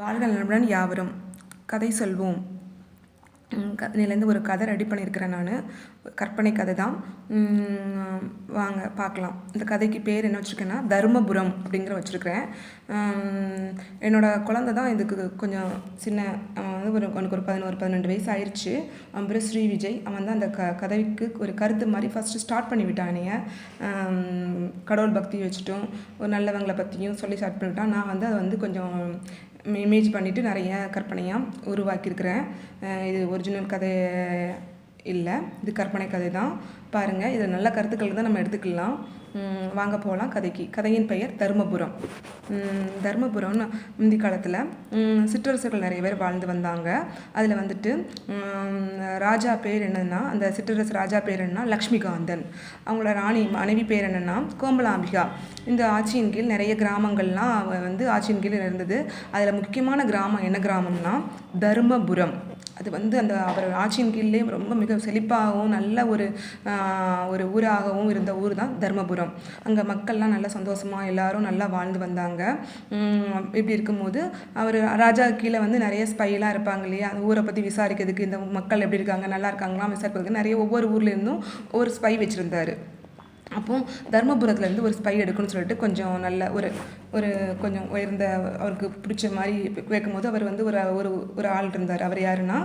வாழ்க நலமுடன் யாவரும். கதை சொல்வோம். இதுலேருந்து ஒரு கதை ரெடி பண்ணியிருக்கிறேன் நான். கற்பனை கதை தான். வாங்க பார்க்கலாம். இந்த கதைக்கு பேர் என்ன வச்சுருக்கேன்னா தர்மபுரம் அப்படிங்கிற வச்சுருக்கிறேன். என்னோடய குழந்தை தான் இதுக்கு கொஞ்சம் சின்ன. அவன் வந்து அவனுக்கு ஒரு 11-12 வயசு ஆயிடுச்சு. அவன் பேர் ஸ்ரீ விஜய். அவன் தான் அந்த கதைக்கு ஒரு கருத்து மாதிரி ஃபஸ்ட்டு ஸ்டார்ட் பண்ணிவிட்டானுங்க. கடவுள் பக்தி வச்சுட்டும் ஒரு நல்லவங்களை பற்றியும் சொல்லி ஸ்டார்ட் பண்ணிவிட்டான். நான் வந்து அதை வந்து கொஞ்சம் இமேஜ் பண்ணிவிட்டு நிறைய கற்பனையாக உருவாக்கியிருக்கிறேன். இது ஒரிஜினல் கதை இல்லை, இது கற்பனை கதை தான். பாருங்கள், இது நல்ல கருத்துக்கள் தான் நம்ம எடுத்துக்கலாம். வாங்க போகலாம் கதைக்கு. கதையின் பெயர் தர்மபுரம். தர்மபுரம்னு முந்தி காலத்தில் சிற்றரசர்கள் நிறைய பேர் வாழ்ந்து வந்தாங்க. அதில் வந்துட்டு ராஜா பேர் என்னென்னா, அந்த சிற்றரசு ராஜா பேர் என்னன்னா லக்ஷ்மிகாந்தன். அவங்களோட ராணி மனைவி பேர் என்னென்னா கோமலாம்பிகா. இந்த ஆட்சியின் கீழ் நிறைய கிராமங்கள்லாம் வந்து ஆட்சியின் கீழ் இருந்தது. அதில் முக்கியமான கிராமம் என்ன கிராமம்னா தர்மபுரம். அது வந்து அந்த அவர் ஆட்சியின் கீழே ரொம்ப மிக செழிப்பாகவும் நல்ல ஒரு ஊராகவும் இருந்த ஊர் தான் தர்மபுரம். அங்கே மக்கள்லாம் நல்லா சந்தோஷமாக எல்லாரும் நல்லா வாழ்ந்து வந்தாங்க. இப்படி இருக்கும்போது அவர் ராஜா கீழே வந்து நிறைய ஸ்பைலாம் இருப்பாங்க இல்லையா, அந்த ஊரை பற்றி விசாரிக்கிறதுக்கு, இந்த மக்கள் எப்படி இருக்காங்க நல்லா இருக்காங்களாம் விசாரிக்கிறதுக்கு நிறைய ஒவ்வொரு ஊர்லேருந்தும் ஒரு ஸ்பை வச்சுருந்தார். அப்போது தர்மபுரத்துலேருந்து ஒரு ஸ்பை எடுக்கணும்னு சொல்லிட்டு கொஞ்சம் நல்ல ஒரு கொஞ்சம் உயர்ந்த அவருக்கு பிடிச்ச மாதிரி வைக்கும்போது அவர் வந்து ஒரு ஆள் இருந்தார். அவர் யாருன்னா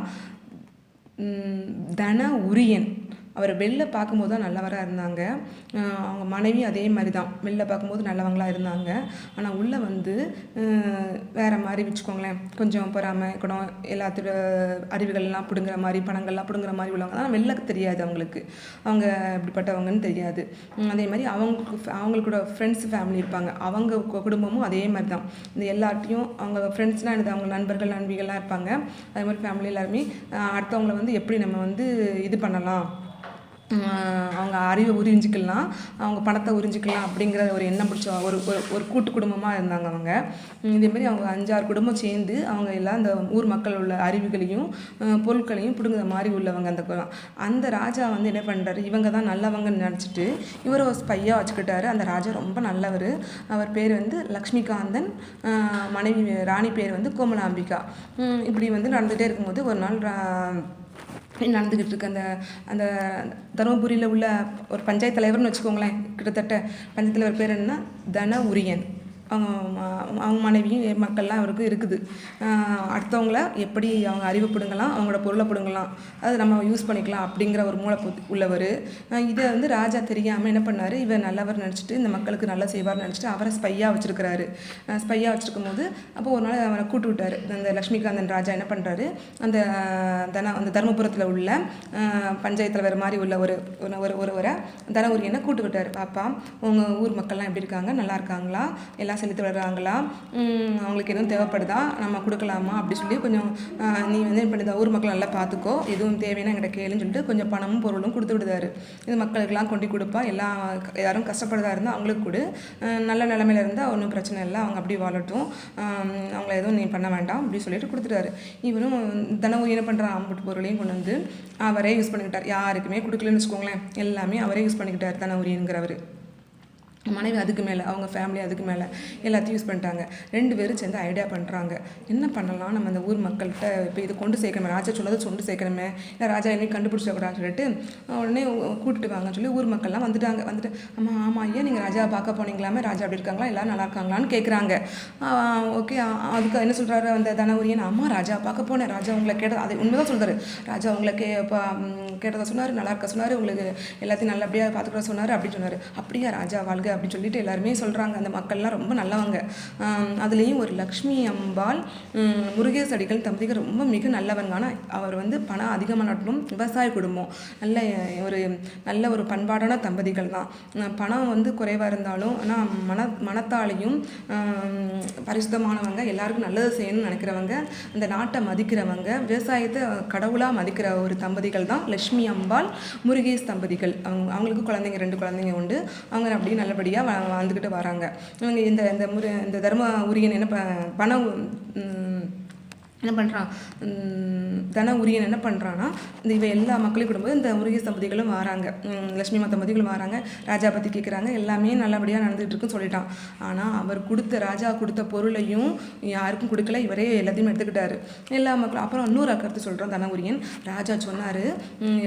தன உரியன். அவர் வெளில பார்க்கும்போது தான் நல்லவராக இருந்தாங்க. அவங்க மனைவி அதே மாதிரி தான், வெளில பார்க்கும்போது நல்லவங்களாக இருந்தாங்க. ஆனால் உள்ளே வந்து வேறு மாதிரி வச்சுக்கோங்களேன், கொஞ்சம் பொறாமை குணம், எல்லாத்தோட அறிவுகள்லாம் பிடுங்குற மாதிரி, பணங்கள்லாம் பிடுங்குற மாதிரி உள்ளவங்க தான். வெளில தெரியாது அவங்களுக்கு, அவங்க இப்படிப்பட்டவங்கன்னு தெரியாது. அதே மாதிரி அவங்களுக்கூட ஃப்ரெண்ட்ஸ் ஃபேமிலி இருப்பாங்க, அவங்க குடும்பமும் அதே மாதிரி தான். இந்த எல்லார்ட்டையும் அவங்க ஃப்ரெண்ட்ஸ்னால் என்னது, அவங்க நண்பர்கள் நண்பிகள்லாம் இருப்பாங்க. அதே மாதிரி ஃபேமிலி எல்லாருமே அடுத்தவங்களை வந்து எப்படி நம்ம வந்து இது பண்ணலாம், அவங்க அறிவை உறிஞ்சிக்கலாம், அவங்க பணத்தை உறிஞ்சிக்கலாம் அப்படிங்கிற ஒரு எண்ணம் பிடிச்ச ஒரு கூட்டு குடும்பமாக இருந்தாங்க அவங்க. இதேமாதிரி அவங்க 5-6 குடும்பம் சேர்ந்து அவங்க எல்லாம் அந்த ஊர் மக்கள் உள்ள அறிவுகளையும் பொருட்களையும் பிடுங்குற மாதிரி உள்ளவங்க. அந்த ராஜா வந்து என்ன பண்ணுறாரு, இவங்க தான் நல்லவங்கன்னு நினச்சிட்டு இவரை ஒரு ஸ்பையாக வச்சுக்கிட்டாரு. அந்த ராஜா ரொம்ப நல்லவர். அவர் பேர் வந்து லக்ஷ்மிகாந்தன், மனைவி ராணி பேர் வந்து கோமலாம்பிகா. இப்படி வந்து நடந்துகிட்டே இருக்கும்போது ஒரு நாள் நடந்துக்கிட்டு இருக்கு. அந்த தருமபுரியில் உள்ள ஒரு பஞ்சாயத்து தலைவர்னு வச்சுக்கோங்களேன். கிட்டத்தட்ட பஞ்சாயத்து தலைவர் பேர் என்னன்னா தன உரியன். அவங்க மனைவியும் மக்கள்லாம் அவருக்கு இருக்குது. அடுத்தவங்கள எப்படி அவங்க அறிவை பிடுங்கலாம், அவங்களோட பொருளை பிடுங்கலாம், அது நம்ம யூஸ் பண்ணிக்கலாம் அப்படிங்கிற ஒரு மூளை உள்ளவர். இதை வந்து ராஜா தெரியாமல் என்ன பண்ணார், இவர் நல்லவர் நினச்சிட்டு இந்த மக்களுக்கு நல்லா செய்வார்னு நினச்சிட்டு அவரை ஸ்பையாக வச்சுருக்கிறாரு. ஸ்பையாக வச்சுருக்கும் போது அப்போ ஒரு நாள் அவரை கூட்டு விட்டார். அந்த லக்ஷ்மிகாந்தன் ராஜா என்ன பண்ணுறாரு, அந்த தர்மபுரத்தில் உள்ள பஞ்சாயத்து தலைவர் மாதிரி உள்ள ஒருவரை தன உரியனை கூட்டு விட்டார். பாப்பா, உங்கள் ஊர் மக்கள்லாம் எப்படி இருக்காங்க, நல்லா இருக்காங்களா, எல்லாம் செலுத்து வர்றாங்களா, அவங்களுக்கு எதுவும் தேவைப்படுதா, நம்ம கொடுக்கலாமா அப்படி சொல்லி கொஞ்சம் நீ வந்து என்ன பண்ணுதா, ஊர் மக்கள் நல்லா பார்த்துக்கோ, எதுவும் தேவைன்னா என்கிட்ட கேளுன்னு சொல்லிட்டு கொஞ்சம் பணமும் பொருளும் கொடுத்து விடுதாரு. இது மக்களுக்கெல்லாம் கொண்டு கொடுப்பா, யாரும் கஷ்டப்படுறதா இருந்தால் அவங்களுக்கு கொடு, நல்ல நிலைமையில இருந்தால் ஒன்றும் பிரச்சனை இல்லை, அவங்க அப்படி வாழட்டும், அவங்கள எதுவும் நீ பண்ண வேண்டாம் அப்படி சொல்லிட்டு கொடுத்துட்டாரு. இவரும் தனவு என்ன பண்ணுறான், அம்புட்டு பொருளையும் கொண்டு வந்து அவரே யூஸ் பண்ணிக்கிட்டார். யாருக்குமே கொடுக்கலன்னு வச்சுக்கோங்களேன், எல்லாமே அவரே யூஸ் பண்ணிக்கிட்டார் தனவுரியங்கிறவர். மனைவி அதுக்கு மேலே, அவங்க ஃபேமிலி அதுக்கு மேலே எல்லாத்தையும் யூஸ் பண்ணிட்டாங்க. 2 பேரும் சேர்ந்து ஐடியா பண்ணுறாங்க, என்ன பண்ணலாம், நம்ம அந்த ஊர் மக்கள்கிட்ட இப்போ இது கொண்டு சேர்க்கணுமே, ராஜா சொன்னதை கொண்டு சேர்க்கணுமே, இல்லை ராஜா என்னையும் கண்டுபிடிச்சிடக்கூடாதுன்னு சொல்லிட்டு உடனே கூப்பிட்டு வாங்கன்னு சொல்லி ஊர் மக்கள்லாம் வந்துட்டு ஆமாம் ஐயா, நீங்கள் ராஜா பார்க்க போனீங்களாமே, ராஜா அப்படி இருக்காங்களா, எல்லோரும் நல்லா இருக்காங்களான்னு கேட்குறாங்க. ஓகே, அதுக்கு என்ன சொல்கிறாரு அந்த தனவுரியன், ஆமாம் ராஜா பார்க்க போனேன், ராஜா உங்களை கேட்டது, அது உண்மைதான் சொல்கிறாரு. ராஜா உங்களை கேட்டதை சொன்னார், நல்லா இருக்க சொன்னார், உங்களுக்கு எல்லாத்தையும் நல்லபடியாக பார்த்துக்கிற சொன்னார் அப்படின்னு சொன்னார். அப்படியா ராஜா வாழ்க அப்படின்னு சொல்லிட்டு எல்லாருமே சொல்கிறாங்க. அந்த மக்கள்லாம் ரொம்ப நல்லவங்க. அதுலேயும் ஒரு லக்ஷ்மி அம்பாள் முருகேச அடிகள் தம்பதிகள் ரொம்ப மிக நல்லவங்க. ஆனால் அவர் வந்து பணம் அதிகமாக நட்டணும், விவசாய குடும்பம், நல்ல ஒரு பண்பாடான தம்பதிகள் தான். பணம் வந்து குறைவாக இருந்தாலும் ஆனால் மனத்தாலையும் பரிசுத்தமானவங்க, எல்லாருக்கும் நல்லது செய்யணும்னு நினைக்கிறவங்க, அந்த நாட்டை மதிக்கிறவங்க, விவசாயத்தை கடவுளாக மதிக்கிற ஒரு தம்பதிகள் தான் லக்ஷ்மி அம்பாள் முருகேஷ் தம்பதிகள். அவங்களுக்கு 2 குழந்தைங்க உண்டு. அவங்க அப்படியே நல்லபடியாக வாழ்ந்துக்கிட்டு வராங்க. இவங்க இந்த தர்ம உரியன் என்ன பணம் என்ன பண்ணுறான், தன உரியன் என்ன பண்ணுறான்னா, இவ எல்லா மக்களையும் கொடுக்கும்போது இந்த முருகேச தம்பதிகளும் வராங்க, லட்சுமி அம்மா தம்பதிகளும் வராங்க. ராஜா பற்றி கேட்குறாங்க. எல்லாமே நல்லபடியாக நடந்துகிட்டு இருக்குன்னு சொல்லிட்டான். ஆனால் அவர் ராஜா கொடுத்த பொருளையும் யாருக்கும் கொடுக்கல, இவரே எல்லாத்தையும் எடுத்துக்கிட்டாரு. எல்லா மக்களும் அப்புறம் இன்னொரு கருத்து சொல்கிறான் தன உரியன். ராஜா சொன்னார்,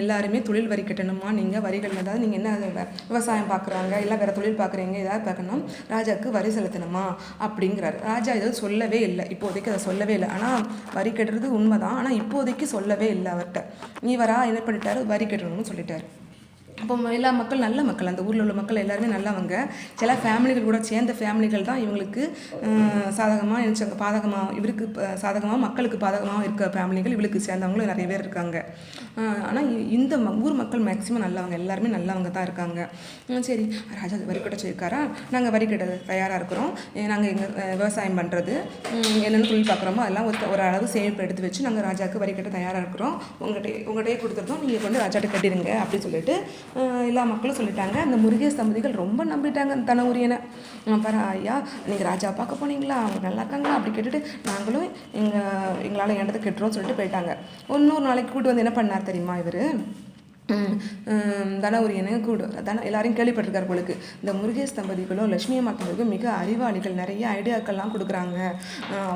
எல்லாருமே தொழில் வரி கட்டணுமா, நீங்கள் வரிகள் ஏதாவது நீங்கள் என்ன விவசாயம் பார்க்குறாங்க இல்லை வேறு தொழில் பார்க்குறீங்க ஏதாவது பார்க்கணும், ராஜாவுக்கு வரி செலுத்தணுமா அப்படிங்கிறாரு. ராஜா ஏதாவது சொல்லவே இல்லை, இப்போதைக்கு அதை சொல்லவே இல்லை. ஆனால் வரி கட்டுறது உண்மைதான், ஆனால் இப்போதைக்கு சொல்லவே இல்லை அவர்கிட்ட. இவரா என்ன பண்ணிட்டாரு, வரி கட்டணும்னு சொல்லிட்டாரு. அப்போ எல்லா மக்கள் நல்ல மக்கள், அந்த ஊரில் உள்ள மக்கள் எல்லாருமே நல்லவங்க. சில ஃபேமிலிகள் கூட சேர்ந்த ஃபேமிலிகள் தான் இவங்களுக்கு சாதகமாக நினச்சாங்க, பாதகமாக இவருக்கு சாதகமாக மக்களுக்கு பாதகமாக இருக்க ஃபேமிலிகள் இவளுக்கு சேர்ந்தவங்களும் நிறைய பேர் இருக்காங்க. ஆனால் இந்த ஊர் மக்கள் மேக்ஸிமம் நல்லவங்க, எல்லாருமே நல்லவங்க தான் இருக்காங்க. சரி, ராஜா வரி கட்ட சொல்லியிருக்காரா, நாங்கள் வரி கட்ட தயாராக இருக்கிறோம். நாங்கள் எங்கள் விவசாயம் பண்ணுறது என்னென்ன தொழில் பார்க்குறோமோ அதெல்லாம் ஒரு அளவு சேமிப்பு எடுத்து வச்சு நாங்கள் ராஜாவுக்கு வரி கட்ட தயாராக இருக்கிறோம். உங்கள்கிட்டயே கொடுத்துருந்தோம், நீங்கள் கொண்டு ராஜாட்ட கட்டிடுங்க அப்படின்னு சொல்லிட்டு எல்லா மக்களும் சொல்லிட்டாங்க. அந்த முருகேச தம்பதிகள் ரொம்ப நம்பிட்டாங்க அந்த தன உரியனை. பாரு ஐயா, நீங்கள் ராஜா பார்க்க போனீங்களா, அவங்க நல்லா இருக்காங்களா அப்படி கேட்டுட்டு நாங்களும் எங்களால் இடத்த கட்டுறோம்னு சொல்லிட்டு போயிட்டாங்க. இன்னொரு நாளைக்கு கூட்டு வந்து என்ன பண்ணார் தெரியுமா இவர், தன உரியனை எல்லாரையும் கேள்விப்பட்டிருக்காரு போலுக்கு. இந்த முருகேச தம்பதிகளும் லட்சுமி அம்மா தம்பதிகளும் மிக அறிவாளிகள், நிறைய ஐடியாக்கள்லாம் கொடுக்குறாங்க,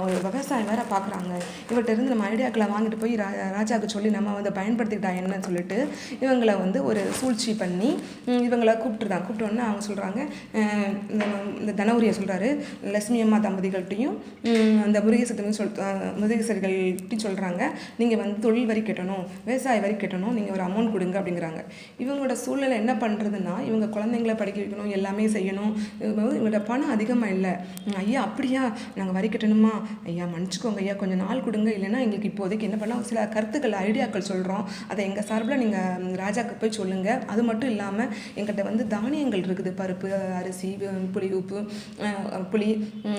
ஒரு விவசாயம் வேற பார்க்குறாங்க. இவர்கிட்ட இருந்து நம்ம ஐடியாக்களை வாங்கிட்டு போய் ராஜாவுக்கு சொல்லி நம்ம வந்து பயன்படுத்திக்கிட்டா என்னன்னு சொல்லிட்டு இவங்களை வந்து ஒரு சூழ்ச்சி பண்ணி இவங்களை கூப்பிட்டோன்னே அவங்க சொல்கிறாங்க, இந்த தன உரியன் சொல்கிறாரு லட்சுமி அம்மா தம்பதிகள்கிட்டையும் அந்த முருகேசர்கள்ட்டையும் சொல்கிறாங்க, நீங்கள் வந்து தொழில் வரி கட்டணும், விவசாய வரி கட்டணும், நீங்கள் ஒரு அமௌண்ட் கொடுங்க அப்படிங்கிறாங்க. இவங்களோட சூழ்நிலை என்ன பண்ணுறதுன்னா, இவங்க குழந்தைங்களை படிக்க வைக்கணும், எல்லாமே செய்யணும், இவங்களோட பணம் அதிகமாக இல்லை. ஐயா அப்படியா, நாங்கள் வரி கட்டணுமா, ஐயா மன்னிச்சுக்கோங்க ஐயா, கொஞ்சம் நாள் கொடுங்க, இல்லைன்னா எங்களுக்கு இப்போதைக்கு என்ன பண்ணால் சில கருத்துக்கள் ஐடியாக்கள் சொல்கிறோம், அதை எங்கள் சார்பில் நீங்கள் ராஜாவுக்கு போய் சொல்லுங்கள். அது மட்டும் இல்லாமல் எங்கிட்ட வந்து தானியங்கள் இருக்குது, பருப்பு, அரிசி, புளி,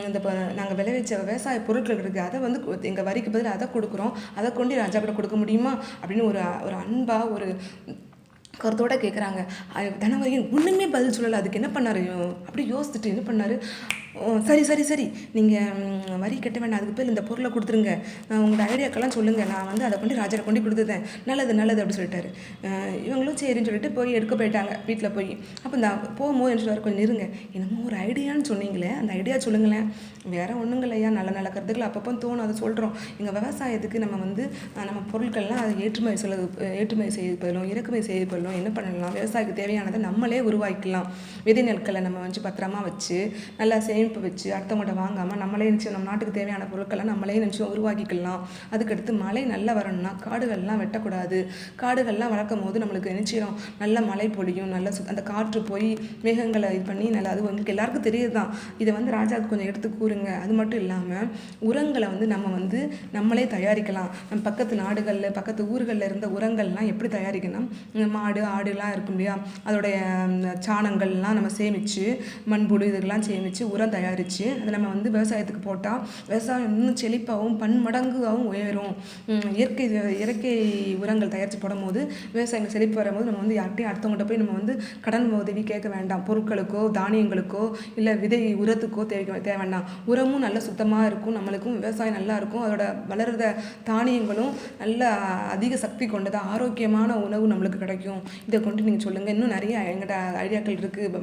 இந்த நாங்கள் விளைவிச்ச விவசாய பொருட்கள் இருக்குது, அதை வந்து எங்கள் வரிக்கு பதில் அதை கொடுக்குறோம், அதை கொண்டு ராஜா கிட்ட கொடுக்க முடியுமா அப்படின்னு ஒரு அன்பாக ஒரு கருத்தோடு கேட்குறாங்க. தனவரியன் ஒன்றுமே பதில் சொல்லலை. அதுக்கு என்ன பண்ணார், அப்படி யோசிச்சுட்டு என்ன பண்ணார், சரி சரி சரி நீங்கள் வரி கட்ட வேண்டாம், அதுக்கு பேர் இந்த பொருளை கொடுத்துருங்க, உங்களோட ஐடியாக்கெல்லாம் சொல்லுங்கள், நான் வந்து அதை கொண்டு ராஜா கொண்டு கொடுத்துட்டேன், நல்லது நல்லது அப்படி சொல்லிட்டாரு. இவங்களும் சரின்னு சொல்லிட்டு போய் எடுக்க போயிட்டாங்க வீட்டில் போய். அப்போ இந்த போகும்போது என்ன சொல்லுவார், கொஞ்சம் இருங்க, என்னமோ ஒரு ஐடியான்னு சொன்னீங்களே, அந்த ஐடியா சொல்லுங்களேன். வேறு ஒன்றும் இல்லையா, நல்ல நல்ல கருத்துக்கள் அப்பப்போ தோணும், அதை சொல்கிறோம். எங்கள் விவசாயத்துக்கு நம்ம வந்து நம்ம பொருட்கள்லாம் அதை ஏற்றுமதி செய்யப்படலும், இறக்குமதி செய்யப்படலும், என்ன பண்ணலாம், விவசாயத்துக்கு தேவையானதை நம்மளே உருவாக்கிக்கலாம். விதை நெற்களை நம்ம வந்து பத்திரமா வச்சு நல்லா சேமிப்பு வச்சு அடுத்தவங்கள்ட்ட வாங்காமல் நம்மளே நினச்சி நம்ம நாட்டுக்கு தேவையான பொருட்களை நம்மளே நினச்சி உருவாக்கிக்கலாம். அதுக்கடுத்து மழை நல்லா வரணும்னா காடுகள்லாம் வெட்டக்கூடாது. காடுகள்லாம் வளர்க்கும் போது நம்மளுக்கு நிச்சயம் நல்ல மழை பொழியும், நல்ல அந்த காற்று போய் மேகங்களை இது பண்ணி நல்லா, அது உங்களுக்கு எல்லாருக்கும் தெரியுது தான். இதை வந்து ராஜாவுக்கு கொஞ்சம் எடுத்து கூறுங்க. அது மட்டும் இல்லாமல் உரங்களை வந்து நம்ம வந்து நம்மளே தயாரிக்கலாம். நம்ம பக்கத்து நாடுகளில் பக்கத்து ஊர்களில் இருந்த உரங்கள்லாம் எப்படி தயாரிக்கணும், மாடு ஆடுலாம் இருக்கும் இல்லையா, அதோடைய சாணங்கள்லாம் நம்ம சேமித்து மண்புழு இதெல்லாம் சேமித்து உரம் தயாரித்து அதை நம்ம வந்து விவசாயத்துக்கு போட்டால் விவசாயம் இன்னும் செழிப்பாகவும் பன்மடங்காகவும் உயரும். இயற்கை உரங்கள் தயாரித்து போடும்போது விவசாயம் செழிப்பு வரும்போது நம்ம வந்து யார்கிட்டையும் அடுத்தவங்கள்ட்ட போய் நம்ம வந்து கடன் உதவி கேட்க வேண்டாம். பொருட்களுக்கோ தானியங்களுக்கோ இல்லை விதை உரத்துக்கோ தேவை வேண்டாம். உரமும் நல்ல சுத்தமாக இருக்கும், நம்மளுக்கும் விவசாயம் நல்லா இருக்கும், அதோட வளர்கிற தானியங்களும் நல்ல அதிக சக்தி கொண்டது, ஆரோக்கியமான உணவு நம்மளுக்கு கிடைக்கும். இதை கொண்டு நீங்கள் சொல்லுங்கள், இன்னும் நிறைய எங்கிட்ட ஐடியாக்கள் இருக்குது,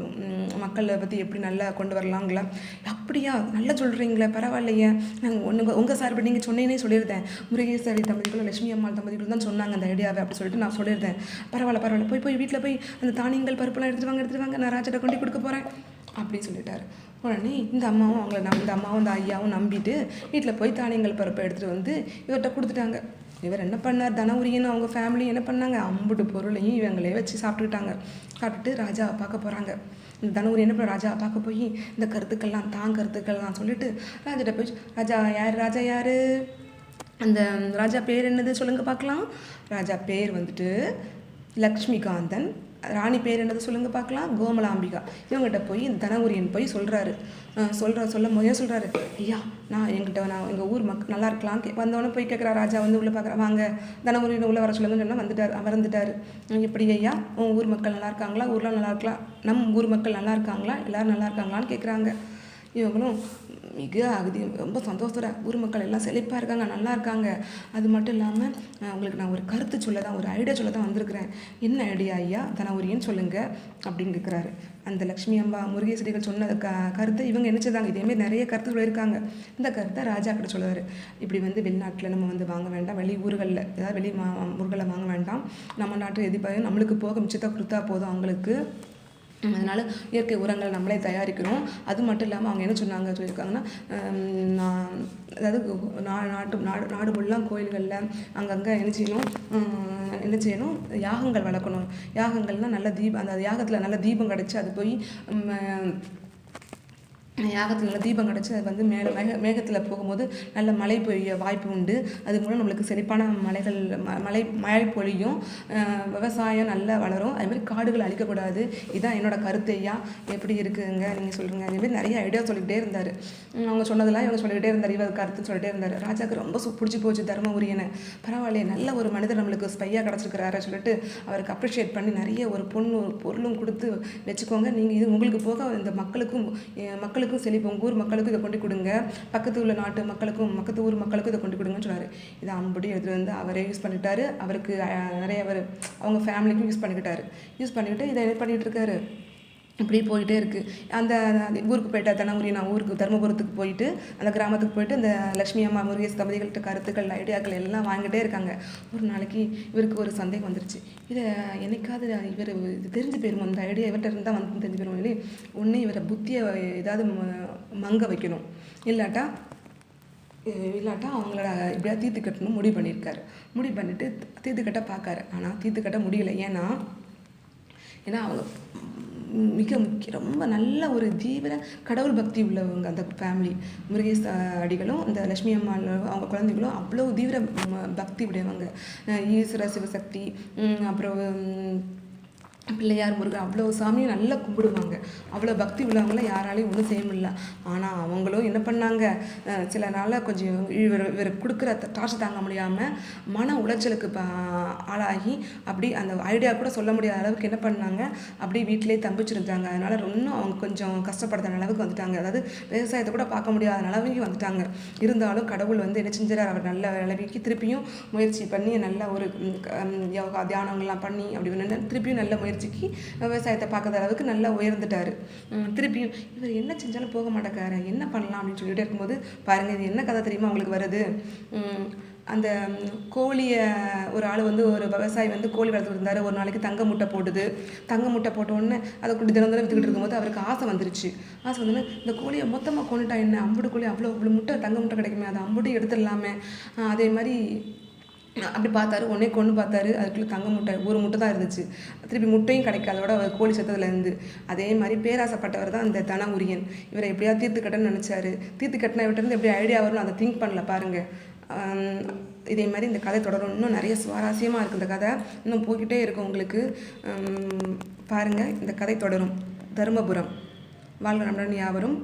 மக்களை பற்றி எப்படி நல்லா கொண்டு வரலாங்களா. அப்படியா, நல்லா சொல்கிறீங்களே, பரவாயில்லையே, நாங்கள் உங்கள் சார்பு நீங்கள் சொன்னேன்னே சொல்லியிருந்தேன், முருகேசரி தம்பதிகளும் லட்சுமி அம்மா தம்பதிகளும் தான் சொன்னாங்க அந்த ஐடியாவை அப்படி சொல்லிட்டு நான் சொல்லியிருந்தேன். பரவாயில்ல போய் வீட்டில் போய் அந்த தானியங்கள் பருப்புலாம் எடுத்துட்டு வாங்க, நான் ராஜாட்ட கொண்டு கொடுக்க போகிறேன் அப்படின்னு சொல்லிட்டாரு. உடனே இந்த அம்மாவும் இந்த ஐயாவும் நம்பிட்டு வீட்டில் போய் தானியங்கள் பருப்பை எடுத்துகிட்டு வந்து இவர்கிட்ட கொடுத்துட்டாங்க. இவர் என்ன பண்ணார், தன உரியன்னு அவங்க ஃபேமிலி என்ன பண்ணாங்க, அம்புட்டு பொருளையும் இவங்களே வச்சு சாப்பிட்டுட்டு ராஜாவை பார்க்க போகிறாங்க. இந்த தன உரியன் என்ன பண்ண, ராஜாவை பார்க்க போய் இந்த கருத்துக்கள்லாம் சொல்லிட்டு ராஜாட்ட போய், ராஜா யார், அந்த ராஜா பேர் என்னது சொல்லுங்க பார்க்கலாம். ராஜா பேர் வந்துட்டு லக்ஷ்மிகாந்தன், ராணி பேர் என்னது சொல்லுங்க பார்க்கலாம், கோமலாம்பிகா. இவங்ககிட்ட போய் இந்த தன உரியன் போய் சொல்லும் போதே சொல்கிறாரு, ஐயா நான் எங்கள் ஊர் நல்லா இருக்கலாம் வந்தவொடனே போய் கேட்குறா. ராஜா வந்து உள்ளே பார்க்குறா, வாங்க தன உரியன் உள்ளே வர சொல்லுங்கன்னு சொன்னால் வந்துட்டார். எப்படி ஐயா, உன் ஊர் மக்கள் நல்லா இருக்காங்களா, ஊரில் நல்லா இருக்கலாம், ஊர் மக்கள் நல்லா இருக்காங்களா, எல்லோரும் நல்லா இருக்காங்களான்னு கேட்குறாங்க. இவங்களும் மிக அகதி ரொம்ப சந்தோஷத்தோட ஊர் மக்கள் எல்லாம் செழிப்பாக இருக்காங்க, நல்லா இருக்காங்க. அது மட்டும் இல்லாமல் உங்களுக்கு நான் ஒரு கருத்து சொல்ல தான், ஒரு ஐடியா சொல்ல தான் வந்திருக்கிறேன். என்ன ஐடியா ஐயா, தனவுரியன்னு சொல்லுங்கள் அப்படின்னு கேட்குறாரு. அந்த லக்ஷ்மி அம்பா முருகேசடிகள் சொன்ன கருத்தை இவங்க என்ன செய்தாங்க, இதேமாரி நிறைய கருத்து சொல்லியிருக்காங்க. இந்த கருத்தை ராஜா கிட்ட சொல்லுவார். இப்படி வந்து வெளிநாட்டில் நம்ம வந்து வாங்க வேண்டாம், வெளி ஊர்களில் ஏதாவது வெளி ஊர்களில் வாங்க வேண்டாம், நம்ம நாட்டு எதிர்ப்பாக நம்மளுக்கு போக மிச்சத்தை கொடுத்தா போதும் அவங்களுக்கு. அதனால் இயற்கை உரங்கள் நம்மளே தயாரிக்கிறோம். அது மட்டும் இல்லாமல் அவங்க என்ன சொல்லியிருக்காங்கன்னா, நான் அதாவது நாடு ஃபுல்லாக கோயில்களில் அங்கங்கே என்ன செய்யணும், யாகங்கள் வளர்க்கணும். யாகங்கள்னால் நல்ல தீபம், அந்த யாகத்தில் நல்ல தீபம் கிடச்சி அது போய் யாகத்தில் நல்ல தீபம் கிடச்சி அது வந்து மேகத்தில் போகும்போது நல்ல மழை பொழிய வாய்ப்பு உண்டு. அது மூலம் நம்மளுக்கு செழிப்பான மழை பொழியும், விவசாயம் நல்லா வளரும். அதுமாதிரி காடுகள் அழிக்கக்கூடாது. இதுதான் என்னோடய கருத்து ஐயா, எப்படி இருக்குதுங்க நீங்கள் சொல்லுங்கள். அதேமாதிரி நிறைய ஐடியா சொல்லிக்கிட்டே இருந்தார். அவங்க சொன்னதெல்லாம் இவங்க சொல்லிக்கிட்டே இருந்தார், இவர் கருத்து சொல்லிகிட்டே இருந்தார். ராஜாவுக்கு ரொம்ப பிடிச்சி போச்சு தர்மபுரியனை. பரவாயில்லையே, நல்ல ஒரு மனிதர் நம்மளுக்கு ஸ்பையாக கிடச்சிருக்கிறாரு சொல்லிட்டு அவருக்கு அப்ரிஷியேட் பண்ணி நிறைய ஒரு பொருளும் கொடுத்து வச்சுக்கோங்க, நீங்கள் இது உங்களுக்கு போக இந்த மக்களுக்கும் செழிப்பு, உங்கள் ஊர் மக்களுக்கும் இதை கொண்டு கொடுங்க, பக்கத்து உள்ள நாட்டு மக்களுக்கும் பக்கத்து ஊர் மக்களுக்கும் இதை கொண்டு கொடுங்கன்னு சொன்னார். இதை அம்படி எடுத்துகிட்டு வந்து அவரே யூஸ் பண்ணிக்கிட்டாரு. அவருக்கு நிறைய அவங்க ஃபேமிலிக்கும் யூஸ் பண்ணிக்கிட்டு இதை என்ன பண்ணிகிட்டு இருக்காரு. இப்படி போயிட்டே இருக்குது. அந்த ஊருக்கு போயிட்டா தனவுரி, நான் ஊருக்கு தர்மபுரத்துக்கு போயிட்டு அந்த கிராமத்துக்கு போயிட்டு இந்த லக்ஷ்மி அம்மா முருகேச தம்பதிகள்கிட்ட கருத்துக்கள் ஐடியாக்கள் எல்லாம் வாங்கிட்டே இருக்காங்க. ஒரு நாளைக்கு இவருக்கு ஒரு சந்தேகம் வந்துருச்சு. இதை என்னைக்காவது இவர் இது தெரிஞ்சு போயிடும், அந்த ஐடியா இவர்கிட்ட இருந்தால் வந்து தெரிஞ்சு போயிடும் இல்லை, ஒன்று இவரை புத்தியை ஏதாவது மங்க வைக்கணும், இல்லாட்டா அவங்களோட இப்படியா தீர்த்து கட்டணும் முடிவு பண்ணிட்டு தீர்த்து கட்ட பார்க்காரு. ஆனால் தீர்த்து கட்ட முடியல. ஏன்னா அவங்க மிக ரொம்ப நல்ல ஒரு தீவிர கடவுள் பக்தி உள்ளவங்க. அந்த ஃபேமிலி முருகேச அடிகளும் இந்த லக்ஷ்மி அம்மா அவங்க குழந்தைகளும் அவ்வளோ தீவிர பக்தி உடையவங்க. ஈஸ்வர சிவசக்தி, அப்புறம் பிள்ளையார், முருகன், அவ்வளோ சாமியும் நல்லா கும்பிடுவாங்க. அவ்வளோ பக்தி உள்ளவங்களாம் யாராலையும் ஒன்றும் செய்ய முடியல. ஆனால் அவங்களும் என்ன பண்ணாங்க, சில நாளில் கொஞ்சம் இவர் கொடுக்குற டார்ச்சர் தாங்க முடியாமல் மன உளைச்சலுக்கு ஆளாகி அப்படி அந்த ஐடியா கூட சொல்ல முடியாத அளவுக்கு என்ன பண்ணாங்க, அப்படி வீட்டிலே தம்பிச்சிருந்தாங்க. அதனால் இன்னும் அவங்க கொஞ்சம் கஷ்டப்படுற அளவுக்கு வந்துட்டாங்க. அதாவது விவசாயத்தை கூட பார்க்க முடியாத அளவுக்கு வந்துட்டாங்க. இருந்தாலும் கடவுள் வந்து என்ன செஞ்சார், அவர் நல்ல அளவுக்கு திருப்பியும் முயற்சி பண்ணி நல்ல ஒரு யோகா தியானங்கள்லாம் பண்ணி அப்படி திருப்பியும் நல்ல முயற்சிக்கு விவசாயத்தை பார்க்குற அளவுக்கு நல்லா உயர்ந்துட்டார். திருப்பியும் இவர் என்ன செஞ்சாலும் போக மாட்டேக்காரு, என்ன பண்ணலாம் அப்படின்னு சொல்லிட்டு இருக்கும்போது பாருங்கள், இது என்ன கதை தெரியுமா உங்களுக்கு வருது. அந்த கோழியை ஒரு ஆள் வந்து ஒரு விவசாயி வந்து கோழி வளர்த்துட்டு இருந்தார். ஒரு நாளைக்கு தங்க முட்டை போட்ட உடனே அதை தினம் விற்றுக்கிட்டு இருக்கும்போது அவருக்கு ஆசை வந்துருச்சு. இந்த கோழியை மொத்தமாக கொண்டுட்டா என்ன, அம்புடு கோழி அவ்வளோ முட்டை தங்க முட்டை கிடைக்குமே, அதை அம்புடு எடுத்துடலாமே. அதே மாதிரி அப்படி பார்த்தாரு, உடனே கொண்டு பார்த்தாரு, அதுக்குள்ளே தங்க முட்டை ஒரு முட்டை தான் இருந்துச்சு. திருப்பி முட்டையும் கிடைக்காதோட அவர் கோழி செத்ததுலேருந்து. அதே மாதிரி பேராசைப்பட்டவர் தான் இந்த தனவுரியன். இவரை எப்படியாவது தீர்த்து கட்டணும்னு நினச்சாரு. தீர்த்து கட்டின விட்டு எப்படி ஐடியா வரும்னு அதை திங்க் பண்ணல பாருங்கள். இதே மாதிரி இந்த கதை தொடரும். இன்னும் நிறைய சுவாரஸ்யமாக இருக்குது இந்த கதை, இன்னும் போய்கிட்டே இருக்கும் உங்களுக்கு. பாருங்கள், இந்த கதை தொடரும். தருமபுரம் வாழ்க நம்புடன் யாவரும்.